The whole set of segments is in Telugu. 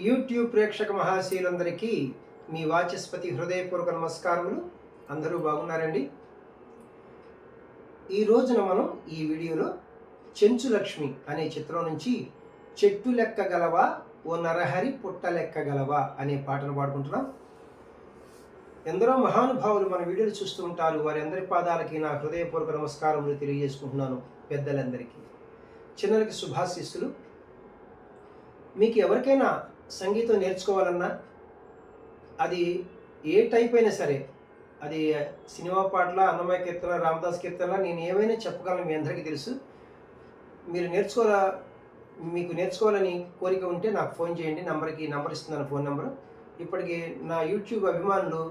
యూట్యూబ్ ప్రేక్షక మహాశీలందరికీ మీ వాచస్పతి హృదయపూర్వక నమస్కారములు. అందరూ బాగున్నారండి? ఈ రోజున మనం ఈ వీడియోలో చెంచు లక్ష్మి అనే చిత్రం నుంచి చెట్టు లెక్క గలవా ఓ నరహరి పుట్ట లెక్క గలవా అనే పాటను పాడుకుంటున్నాం. ఎందరో మహానుభావులు మన వీడియోలు చూస్తూ ఉంటారు. వారి అందరి పాదాలకి నా హృదయపూర్వక నమస్కారములు తెలియజేసుకుంటున్నాను. పెద్దలందరికీ, చిన్నలకి శుభాశీస్సులు. మీకు ఎవరికైనా సంగీతం నేర్చుకోవాలన్నా, అది ఏ టైప్ అయినా సరే, అది సినిమా పాటల, అన్నమయ్య కీర్తన, రామదాస్ కీర్తన, నేను ఏమైనా చెప్పగలను. మీ అందరికీ తెలుసు. మీరు మీకు నేర్చుకోవాలని కోరిక ఉంటే నాకు ఫోన్ చేయండి. నంబర్ ఇస్తున్నాను, ఫోన్ నెంబరు. ఇప్పటికి నా యూట్యూబ్ అభిమానులు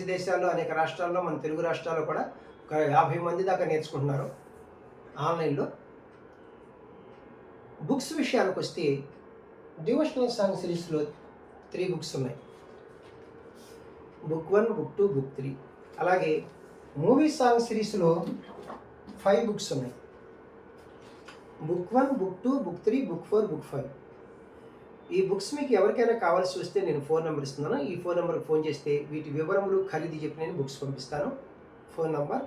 దేశాల్లో, అనేక రాష్ట్రాల్లో, మన తెలుగు రాష్ట్రాల్లో కూడా ఒక 50 మంది దాకా నేర్చుకుంటున్నారు ఆన్లైన్లో. బుక్స్ విషయానికి వస్తే డివోషనల్ సాంగ్ సిరీస్లో 3 బుక్స్ ఉన్నాయి. Book 1, book 2, book 3. అలాగే మూవీ సాంగ్ సిరీస్లో 5 బుక్స్ ఉన్నాయి. Book 1, book 2, book 3, book 4, book 5. ఈ బుక్స్ మీకు ఎవరికైనా కావాల్సి వస్తే నేను ఫోన్ నెంబర్ ఇస్తున్నాను. ఈ ఫోన్ నెంబర్కి ఫోన్ చేస్తే వీటి వివరములు, ఖరీదు చెప్పి నేను బుక్స్ పంపిస్తాను. Phone number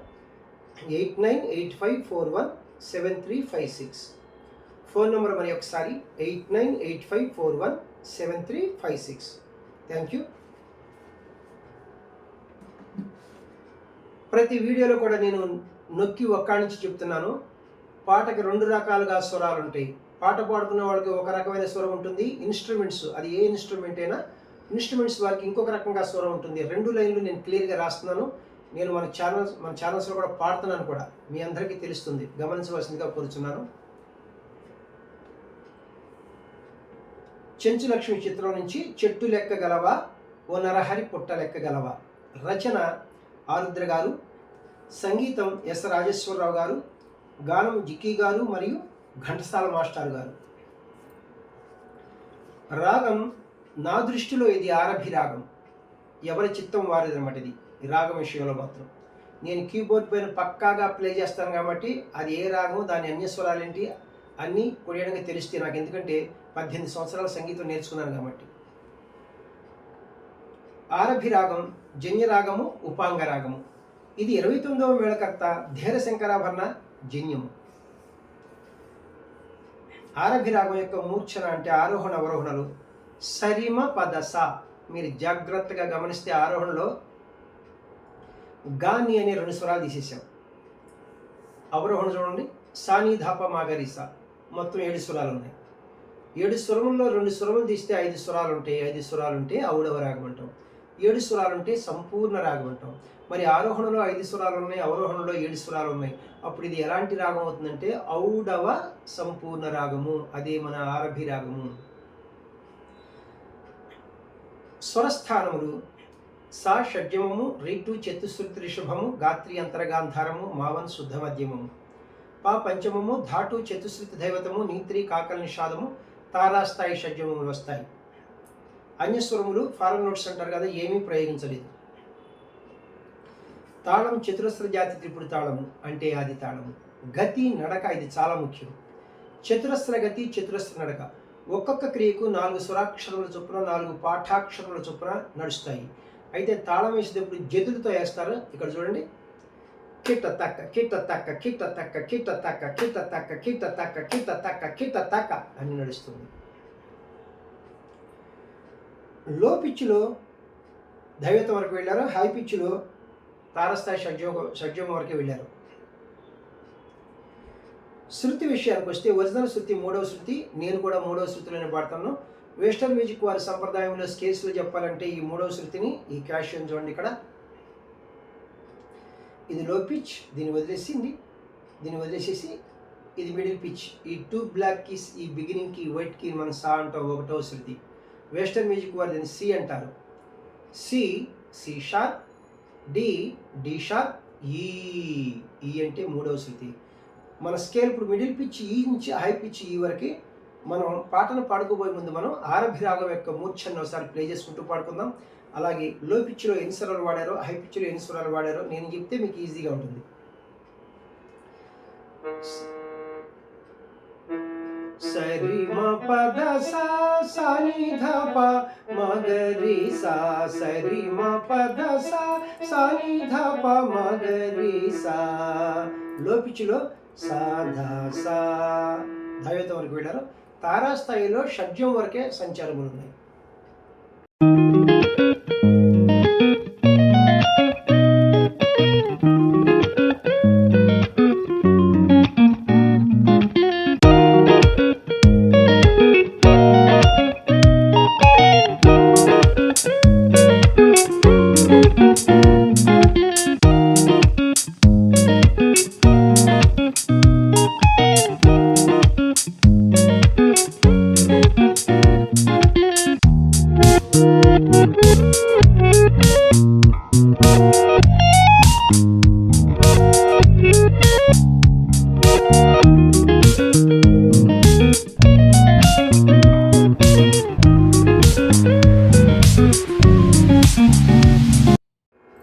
8985417356. ఫోన్ నెంబర్ మరి ఒకసారి 8985417356. Thank you. ప్రతి వీడియోలో కూడా నేను నొక్కి ఒక్క నుంచి చెప్తున్నాను. పాటకి 2 రకాలుగా స్వరాలు ఉంటాయి. పాట పాడుకునే వాళ్ళకి ఒక రకమైన స్వరం ఉంటుంది. ఇన్స్ట్రుమెంట్స్, అది ఏ ఇన్స్ట్రుమెంట్ అయినా, ఇన్స్ట్రుమెంట్స్ వారికి ఇంకొక రకంగా స్వరం ఉంటుంది. 2 లైన్లు నేను క్లియర్గా రాస్తున్నాను. నేను మన ఛానల్స్లో కూడా పాడుతున్నాను కూడా. మీ అందరికీ తెలుస్తుంది, గమనించవలసిందిగా కోరుచున్నాను. చెంచు లక్ష్మి చిత్రం నుంచి చెట్టు లెక్క గలవా ఓ నరహరి పుట్ట లెక్క గలవా. రచన ఆరుద్ర గారు, సంగీతం ఎస్ రాజేశ్వరరావు గారు, గానం జిక్కీ గారు మరియు ఘంటసాల మాస్టర్ గారు. రాగం నా దృష్టిలో ఇది ఆరభి రాగం. ఎవరి చిత్తం వారిది అన్నమాట. ఇది ఈ రాగం విషయంలో మాత్రం నేను కీబోర్డ్ పైన పక్కాగా ప్లే చేస్తాను కాబట్టి అది ఏ రాగం, దాని అన్యస్వరాలు ఏంటి అన్నీ కొడియడానికి తెలిస్తే నాకు. ఎందుకంటే 18 సంవత్సరాల సంగీతం నేర్చుకున్నాను కాబట్టి. ఆరభి రాగం జన్య రాగము, ఉపాంగ రాగము. ఇది 29వ మేళకర్త ధీర శంకరాభరణ జన్యము. ఆరభి రాగం యొక్క మూర్ఛన అంటే ఆరోహణ అవరోహణలు సరిమ పదస. మీరు జాగ్రత్తగా గమనిస్తే ఆరోహణలో గాని అనే 2 స్వరాలు తీసేసాం. అవరోహణ చూడండి, సాని ధాప మాగరిసా, మొత్తం 7 స్వరాలు ఉన్నాయి. 7 స్వరముల్లో 2 స్వరములు తీస్తే 5 స్వరాలు ఉంటాయి. 5 స్వరాలు ఉంటే ఔడవ రాగం అంటాం. 7 స్వరాలు ఉంటే సంపూర్ణ రాగం అంటాం. మరి ఆరోహణలో 5 స్వరాలు ఉన్నాయి, అవరోహణలో 7 స్వరాలు ఉన్నాయి. అప్పుడు ఇది ఎలాంటి రాగం అవుతుందంటే ఔడవ సంపూర్ణ రాగము. అదే మన ఆరభి రాగము. స్వరస్థానములు సా షడ్జమము, రీటు చతుశ్రుతి రిషభము, గాత్రి అంతరగాంధారము, మావన్ శుద్ధ మధ్యమము, పా పంచమము, ధాటు చతుశ్రుతి దైవతము, నీత్రి కాకల నిషాదము, తారాస్థాయి షడ్జమములు వస్తాయి. అన్యస్వరములు ఫారెన్ నోట్స్ అంటారు కదా, ఏమీ ప్రయోగించలేదు. తాళం చతురస్ర జాతి త్రిపుడు తాళము అంటే ఆది తాళము. గతి నడక, ఇది చాలా ముఖ్యం. చతురస్ర గతి, చతురస్ర నడక. ఒక్కొక్క క్రియకు 4 స్వరాక్షరముల చొప్పున, 4 పాఠాక్షరముల చొప్పున నడుస్తాయి. అయితే తాళం వేసేటప్పుడు జతులతో వేస్తారు. ఇక్కడ చూడండి, కిట్ట తక్క కిట్ట తక్క కిట్ట తక్క కిట్ట తక్క కిట్ట తక్క కిట్ట తక్క కిట్ట తక్క కిట్ట తక్క అని నడుస్తుంది. లో పిచ్చులో దైవతం వరకు వెళ్ళారు. హై పిచ్చులో తారస్థాయి షడ్జమం వరకు వెళ్ళారు. శృతి విషయానికి వస్తే ఒరిజినల్ శృతి 3వ శృతి. నేను కూడా 3వ శృతిలోనే పాడతాను. వెస్టర్న్ మ్యూజిక్ వారి సంప్రదాయంలో స్కేల్స్లో చెప్పాలంటే ఈ 3వ శృతిని, ఈ క్యాషియన్ చూడండి ఇక్కడ, ఇది లో పిచ్, దీన్ని వదిలేసేసి ఇది మిడిల్ పిచ్. ఈ 2 బ్లాక్ కీస్, ఈ బిగినింగ్ కీ, వైట్ కీ మనం సా అంటాం, 1వ శృతి. వెస్టర్న్ మ్యూజిక్ వారు దీన్ని సి అంటారు. C, C sharp, D, D sharp, E అంటే 3వ శృతి. మన స్కేల్ ఇప్పుడు మిడిల్ పిచ్ ఈ నుంచి హై పిచ్ ఈ వరకు. మనం పాటను పాడుకోబోయే ముందు మనం ఆరభి రాగం యొక్క మూర్ఛను ఒకసారి ప్లే చేసుకుంటూ పాడుకుందాం. అలాగే లో పిచ్లో ఎన్ని స్వరాలు వాడారో, హై పిచ్లో ఎన్ని స్వరాలు వాడారో నేను చెప్తే మీకు ఈజీగా ఉంటుంది. సరి మ పద సా సాని ధ ప మగరి సా సరి మ పద సా సాని ధ ప మగరి సా. లో పిచ్చిలో సా ధ సా ధైవతం వరకు వెళ్ళారు. తారాస్థాయిలో షడ్జం వరకే సంచారములు ఉన్నాయి.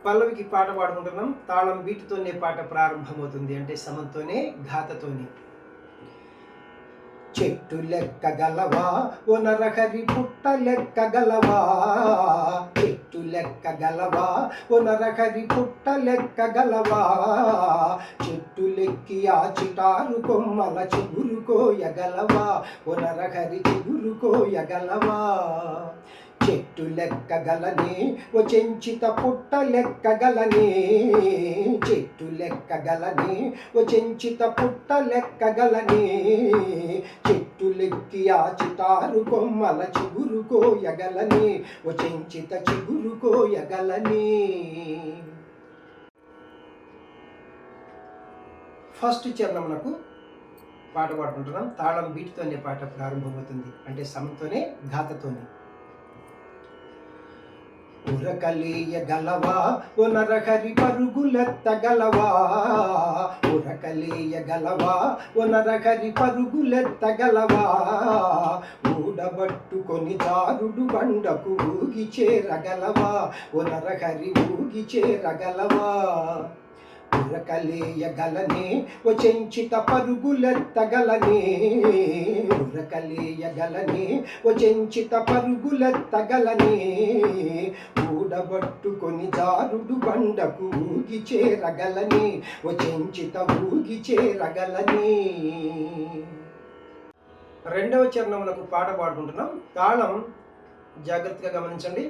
పల్లవికి పాట పాడుకుంటున్నాం. తాళం బీటుతోనే పాట ప్రారంభమవుతుంది, అంటే సమంతోనే ఘాతతోనే. చెట్టు లెక్కగలవా ఓ నరహరి పుట్ట లెక్కగలవా, చెట్టు లెక్కగలవా ఓ నరహరి పుట్ట లెక్కగలవా, చెట్టు లెక్కి ఆ చిటారు కొమ్మల చిగురుకోయగలవా ఓ నరహరి చిగురుకోయగలవా. చెట్టు లెక్కగలనే ఓ చెంచిత పుట్ట లెక్కగలనే, చెట్టు లెక్కగలనే ఓ చెంచిత పుట్ట లెక్కగలనే, చెట్టు లెక్కి ఆ చిటారు కొమ్మల చిగురుకోయగలనే ఓ చెంచిత చిగురుకోయగలనే. ఫస్ట్ చరణమునకు పాట పాడుకుంటున్నాం. తాళం బీటుతోనే పాట ప్రారంభమవుతుంది, అంటే సమంతోనే ఘాతతోనే. ఉరకలేయగలవా ఓ నరహరి పరుగులెత్తగలవా, ఉరకలేయగలవా ఓ నరహరి పరుగులెత్తగలవా, ఊడబట్టుకొని జారుడు బండకు ఊగి చేరగలవా ఓ నరహరి ఊగి చేరగలవా. ఉరకలేయగలనే ఓ చెంచిత పరుగులెత్తగలనే, ఉరకలేయగలనే ఓ చెంచిత పరుగులెత్తగలనే, ఊడబట్టుకొని జారుడు బండకు ఊగి చేరగలనే ఓ చెంచిత ఊగి చేరగలనే. రెండవ చరణములకు పాట పాడుకుంటున్నాం. తాళం జాగ్రత్తగా గమనించండి.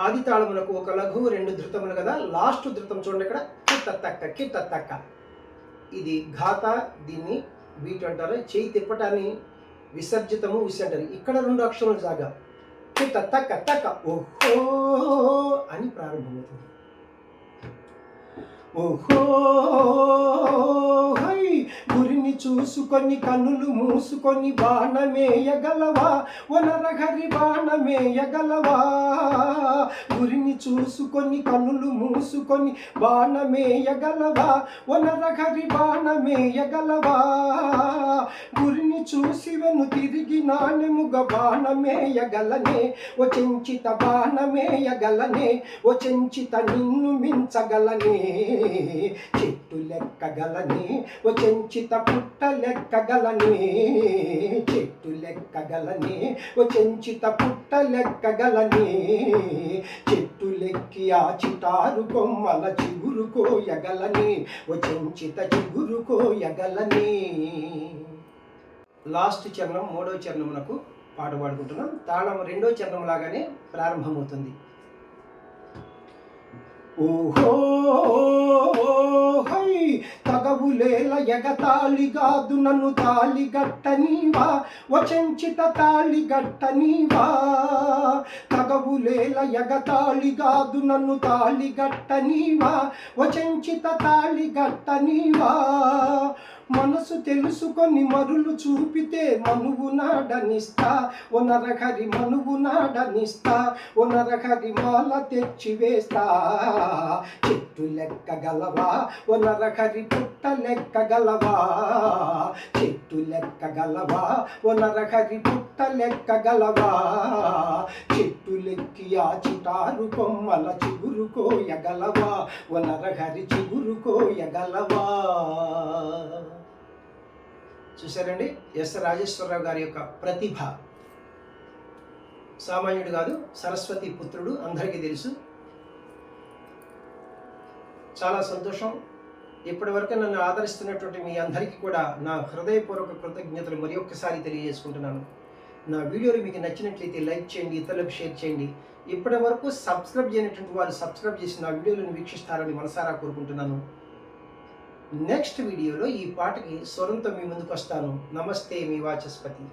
ఆది తాళమునకు ఒక లఘువు, రెండు ధృతములు కదా. లాస్ట్ ధృతం చూడండి, ఇక్కడ కిట్ట తక్క కిట్ట తక్క, ఇది ఘాత, దీన్ని బీట్ అంటారు. చేయి తిప్పటాన్ని విసర్జితము విసి అంటారు. ఇక్కడ రెండు అక్షరములు జాగా, కిట్ట తక్క తక్క ఓహో అని ప్రారంభమవుతుంది. ఓహో గురిని చూసుకొని కన్నులు మూసుకొని బాణమేయగలవా ఓ నరహరి బాణమేయగలవా, గురిని చూసుకొని కన్నులు మూసుకొని బాణమేయగలవా ఓ నరహరి బాణమేయగలవా, గురిని చూసి వెను తిరిగి నాణెముగ బాణమేయగలనే ఓ చెంచిత బాణమేయగలనే ఓ చెంచిత నిన్ను మించగలనే, చెట్టు లెక్కగలనే ఓ చెంచిత పుట్ట లెక్కగలనే, చెట్టు లెక్కగలనే ఓ చెంచిత పుట్ట లెక్కగలనే, చెట్టు లెక్కి ఆ చిటారు కొమ్మల చిగురుకోయగలనే ఓ చెంచిత చిగురుకోయగలనే. లాస్ట్ చరణం మూడవ చరణమునకు పాట పాడుకుంటున్నాం. తాళం రెండో చరణం లాగానే ప్రారంభమవుతుంది. ఓహో తగవులేల ఎగతాళిగాదు నన్ను తాళిగట్టనీవా ఓ చెంచిత తాళిగట్టనీవా, తగవులేల ఎగతాళిగాదు నన్ను తాళిగట్టనీవా ఓ చెంచిత తాళిగట్టనీవా, మనసు తెలుసుకొని మరులు చూపితే మనువు నాడనిస్తా ఓ నరహరి మనువు నాడనిస్తా ఓ నరహరి మాల తెచ్చి వేస్తా, చెట్టు లెక్కగలవా ఓ నరహరి పుట్ట లెక్కగలవా, చెట్టు లెక్కగలవా ఓ నరహరి పుట్ట లెక్కగలవా, చెట్టు లెక్కి ఆ చిటారు కొమ్మల చిగురుకోయగలవా ఓ నరహరి చిగురుకోయగలవా. చూశారండి, ఎస్ రాజేశ్వరరావు గారి యొక్క ప్రతిభ. సామాన్యుడు కాదు, సరస్వతి పుత్రుడు, అందరికీ తెలుసు. చాలా సంతోషం. ఇప్పటివరకు నన్ను ఆదరిస్తున్నటువంటి మీ అందరికీ కూడా నా హృదయపూర్వక కృతజ్ఞతలు మరి ఒక్కసారి తెలియజేసుకుంటున్నాను. నా వీడియోలు మీకు నచ్చినట్లయితే లైక్ చేయండి, ఇతరులకు షేర్ చేయండి. ఇప్పటి వరకు సబ్స్క్రైబ్ చేయనటువంటి వారు సబ్స్క్రైబ్ చేసి నా వీడియోలను వీక్షిస్తారని మనసారా కోరుకుంటున్నాను. నెక్స్ట్ వీడియోలో ఈ పాటకి స్వరంతో మీ ముందుకు వస్తాను. నమస్తే, మీ వాచస్పతి.